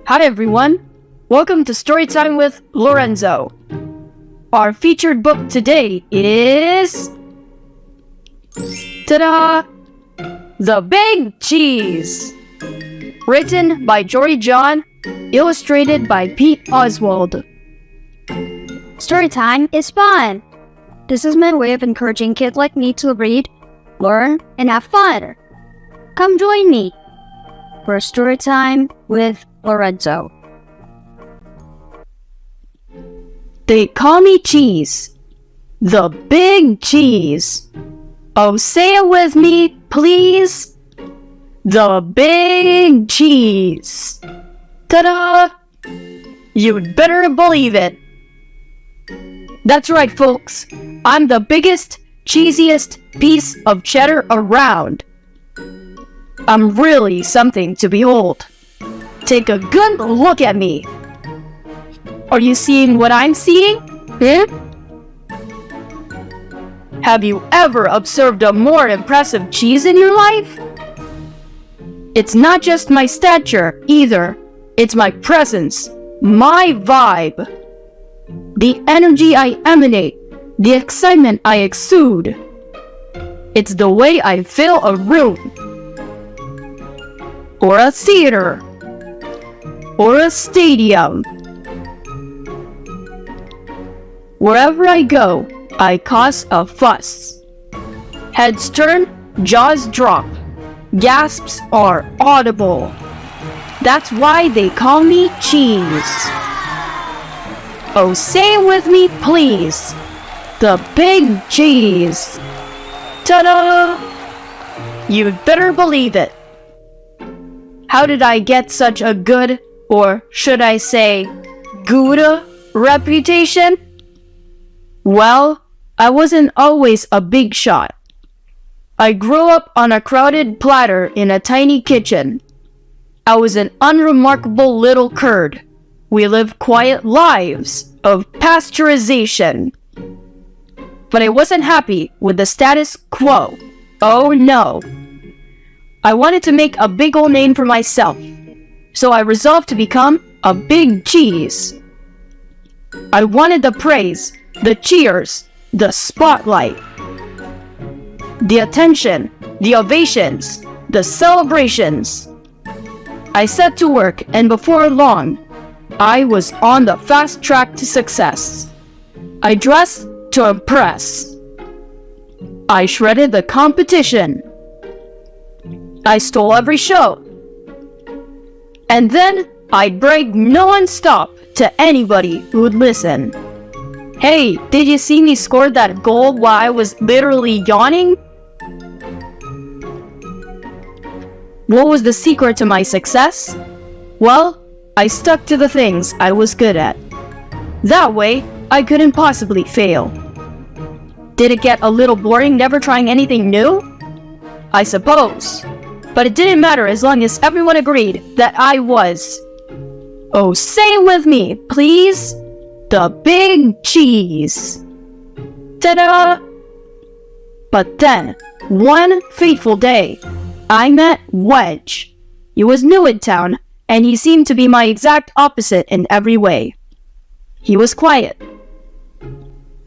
Hi everyone, welcome to Storytime with Lorenzo. Our featured book today is... ta-da! The Big Cheese! Written by Jory John, illustrated by Pete Oswald. Storytime is fun! This is my way of encouraging kids like me to read, learn, and have fun. Come join me for Storytime with Lorenzo. They call me Cheese. The Big Cheese. Oh, say it with me, please. The Big Cheese. Ta-da! You'd better believe it. That's right, folks. I'm the biggest, cheesiest piece of cheddar around. I'm really something to behold. Take a good look at me. Are you seeing what I'm seeing? Have you ever observed a more impressive cheese in your life? It's not just my stature, either. It's my presence, my vibe. The energy I emanate, the excitement I exude. It's the way I fill a room, or a theater, or a stadium. Wherever I go, I cause a fuss. Heads turn, jaws drop, gasps are audible. That's why they call me Cheese. Oh, say it with me, please. The Big Cheese. Ta-da! You'd better believe it. How did I get such a good, or should I say, good reputation? Well, I wasn't always a big shot. I grew up on a crowded platter in a tiny kitchen. I was an unremarkable little curd. We lived quiet lives of pasteurization. But I wasn't happy with the status quo. Oh no. I wanted to make a big old name for myself. So I resolved to become a big cheese. I wanted the praise, the cheers, the spotlight, the attention, the ovations, the celebrations. I set to work, and before long, I was on the fast track to success. I dressed to impress. I shredded the competition. I stole every show. And then I'd brag non-stop to anybody who would listen. Hey, did you see me score that goal while I was literally yawning? What was the secret to my success? Well, I stuck to the things I was good at. That way, I couldn't possibly fail. Did it get a little boring never trying anything new? I suppose. But it didn't matter as long as everyone agreed that I was. Oh, say it with me, please. The Big Cheese. Ta-da! But then, one fateful day, I met Wedge. He was new in town, and he seemed to be my exact opposite in every way. He was quiet.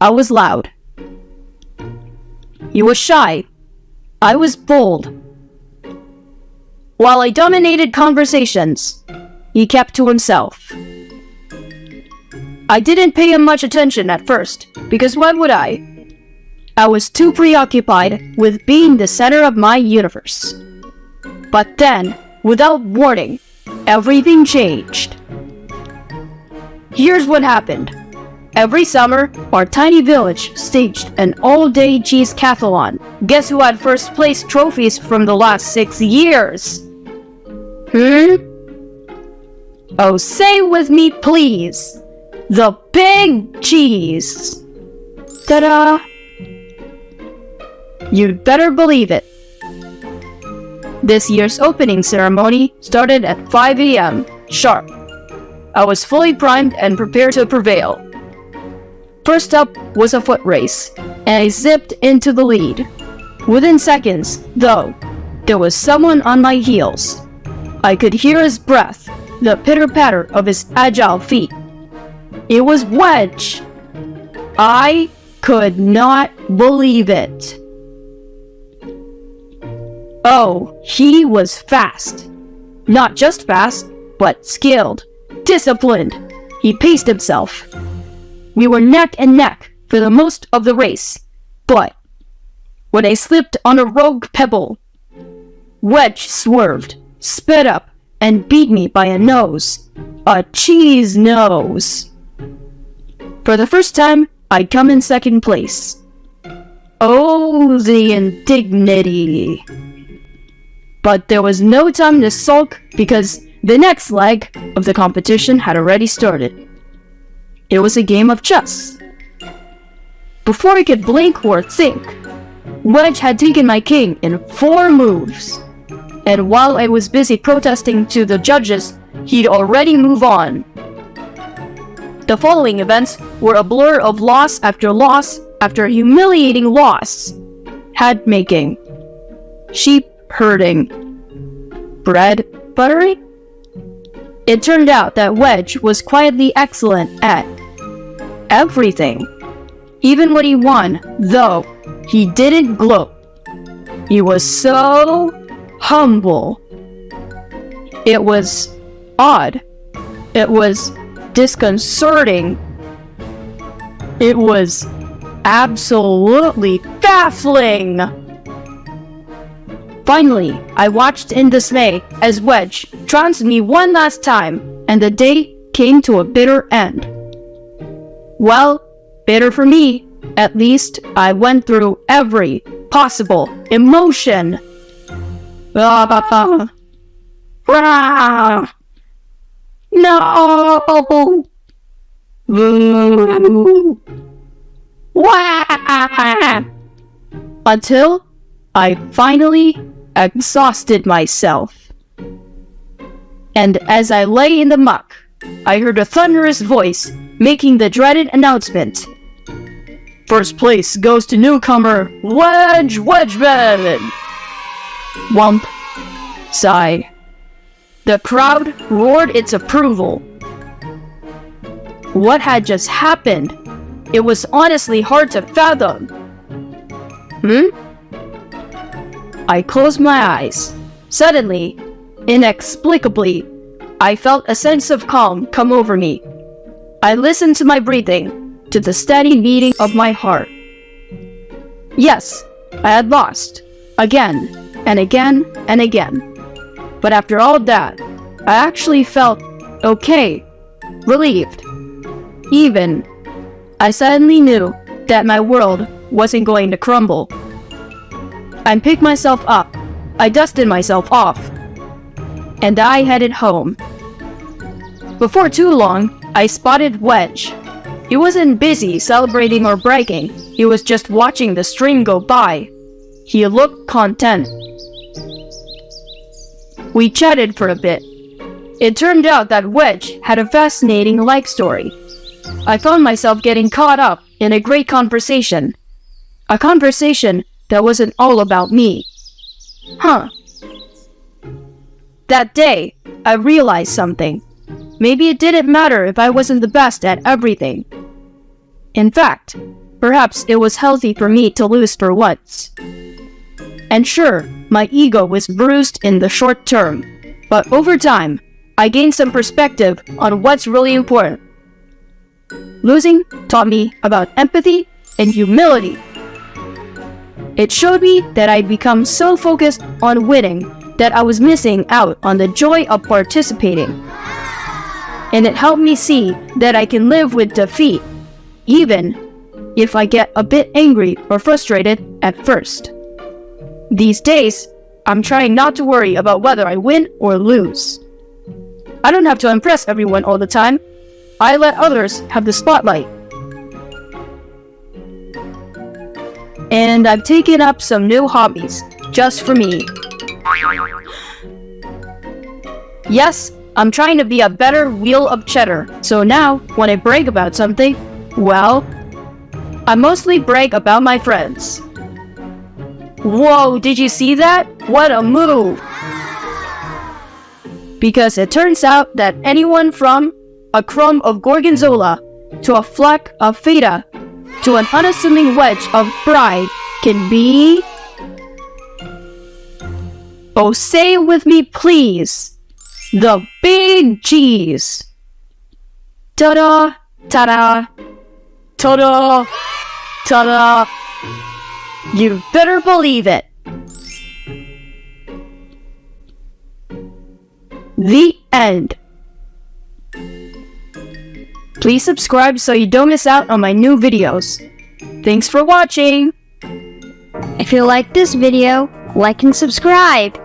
I was loud. He was shy. I was bold. While I dominated conversations, he kept to himself. I didn't pay him much attention at first, because why would I? I was too preoccupied with being the center of my universe. But then, without warning, everything changed. Here's what happened. Every summer, our tiny village staged an all-day Cheese-cathlon. Guess who had first place trophies from the last 6 years? Oh, say with me, please. The Big Cheese. Ta-da! You'd better believe it. This year's opening ceremony started at 5 a.m. sharp. I was fully primed and prepared to prevail. First up was a foot race, and I zipped into the lead. Within seconds, though, there was someone on my heels. I could hear his breath, the pitter-patter of his agile feet. It was Wedge! I could not believe it. Oh, he was fast. Not just fast, but skilled, disciplined. He paced himself. We were neck and neck for the most of the race, but when I slipped on a rogue pebble, Wedge swerved, sped up, and beat me by a nose. A cheese nose. For the first time, I'd come in second place. Oh, the indignity. But there was no time to sulk because the next leg of the competition had already started. It was a game of chess. Before I could blink or think, Wedge had taken my king in 4 moves. And while I was busy protesting to the judges, he'd already moved on. The following events were a blur of loss after humiliating loss. Hat making, sheep herding, bread buttering. It turned out that Wedge was quietly excellent at everything. Even when he won, though, he didn't gloat. He was so humble. It was odd. It was disconcerting. It was absolutely baffling. Finally, I watched in dismay as Wedge trounced me one last time, and the day came to a bitter end. Well, bitter for me. At least I went through every possible emotion. No! Until I finally exhausted myself. And as I lay in the muck, I heard a thunderous voice making the dreaded announcement. First place goes to newcomer Wedge Wedgeman! Wump. Sigh. The crowd roared its approval. What had just happened? It was honestly hard to fathom. I closed my eyes. Suddenly, inexplicably, I felt a sense of calm come over me. I listened to my breathing, to the steady beating of my heart. Yes, I had lost. Again, and again, and again. But after all that, I actually felt okay, relieved. Even, I suddenly knew that my world wasn't going to crumble. I picked myself up, I dusted myself off, and I headed home. Before too long, I spotted Wedge. He wasn't busy celebrating or bragging, he was just watching the stream go by. He looked content. We chatted for a bit. It turned out that Wedge had a fascinating life story. I found myself getting caught up in a great conversation. A conversation that wasn't all about me. That day, I realized something. Maybe it didn't matter if I wasn't the best at everything. In fact, perhaps it was healthy for me to lose for once. And sure, my ego was bruised in the short term, but over time, I gained some perspective on what's really important. Losing taught me about empathy and humility. It showed me that I'd become so focused on winning that I was missing out on the joy of participating. And it helped me see that I can live with defeat, even if I get a bit angry or frustrated at first. These days, I'm trying not to worry about whether I win or lose. I don't have to impress everyone all the time. I let others have the spotlight. And I've taken up some new hobbies, just for me. Yes, I'm trying to be a better wheel of cheddar, so now, when I brag about something, well, I mostly brag about my friends. Whoa, did you see that? What a move! because it turns out that anyone from a crumb of gorgonzola to a fleck of feta to an unassuming wedge of fry can be... Oh, say it with me, please. The big G's. Ta-da, ta-da, ta-da, ta-da. You better believe it. The end. Please subscribe so you don't miss out on my new videos. Thanks for watching. If you like this video, like and subscribe.